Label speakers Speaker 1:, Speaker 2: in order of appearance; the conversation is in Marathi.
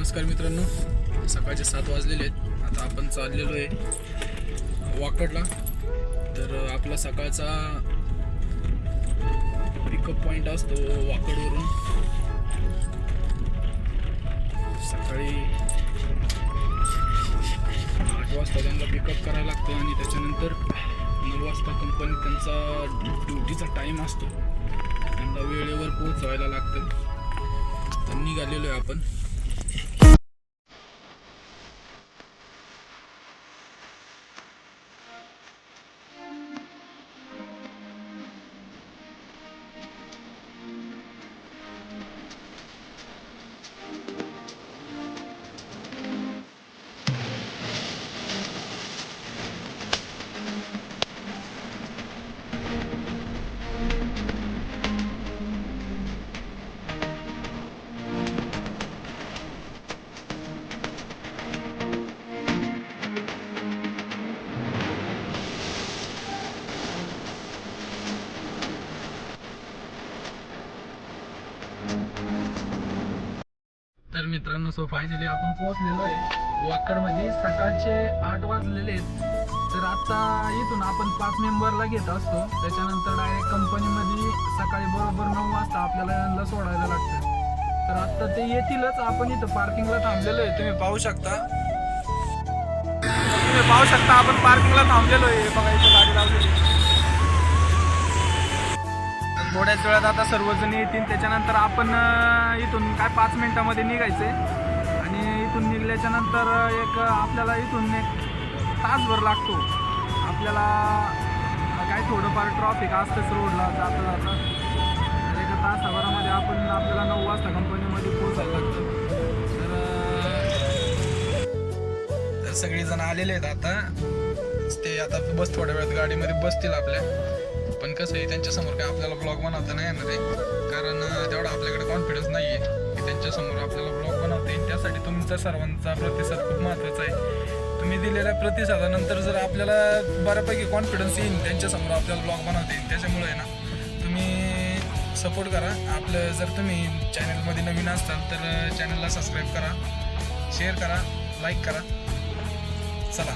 Speaker 1: नमस्कार मित्रांनो, सकाळचे 7 वाजलेले आहेत. आता आपण चाललेलो आहे वाकडला. तर आपला सकाळचा पिकअप पॉईंट असतो वाकडवरून. सकाळी 8 वाजता त्यांना पिकअप करायला लागतं आणि त्याच्यानंतर 9 वाजता कंपनी त्यांचा ड्युटीचा टाईम असतो, त्यांना वेळेवर पोहोचवायला लागतं. तर निघालेलो आहे आपण. तर मित्रांनो, सो फायनली आपण पोहोचलेलो आहे वाकडमध्ये. सकाळचे 8 वाजलेले आहेत. तर आता इथून आपण 5 मेंबरला घेत असतो, त्याच्यानंतर डायरेक्ट कंपनीमध्ये सकाळी बरोबर 9 वाजता आपल्याला यांना सोडायला लागतं. तर आता ते येतीलच. आपण इथं पार्किंगला थांबलेलो आहे, तुम्ही पाहू शकता. आपण पार्किंगला थांबलेलो आहे. बघा इथं गाडी लावलेली. थोड्याच वेळात आता सर्वजण येतील. त्याच्यानंतर आपण इथून काय 5 मिनिटामध्ये निघायचं आहे. आणि इथून निघल्याच्या नंतर आपल्याला इथून एक तासभर लागतो. आपल्याला काय थोडंफार ट्रॉफिक असतंच रोडला जाता जाता. तर एका तासाभरामध्ये आपल्याला 9 वाजता कंपनीमध्ये पोहोचायला लागतं. तर सगळेजण आलेले आहेत आता. ते आता बस थोड्या वेळात गाडीमध्ये बसतील आपल्या. पण कसं आहे, त्यांच्यासमोर काय आपल्याला ब्लॉग बनवता नाही येणार आहे, कारण तेवढा आपल्याकडे कॉन्फिडन्स नाही आहे की त्यांच्यासमोर आपल्याला ब्लॉग बनवता येईल. त्यासाठी तुमचा सर्वांचा प्रतिसाद खूप महत्त्वाचा आहे. तुम्ही दिलेल्या प्रतिसादानंतर जर आपल्याला बऱ्यापैकी कॉन्फिडन्स येईल त्यांच्यासमोर आपल्याला ब्लॉग बनवता येईल. त्याच्यामुळे आहे ना, तुम्ही सपोर्ट करा आपलं. जर तुम्ही चॅनलमध्ये नवीन असाल तर चॅनलला सबस्क्राईब करा, शेअर करा, लाईक करा. चला.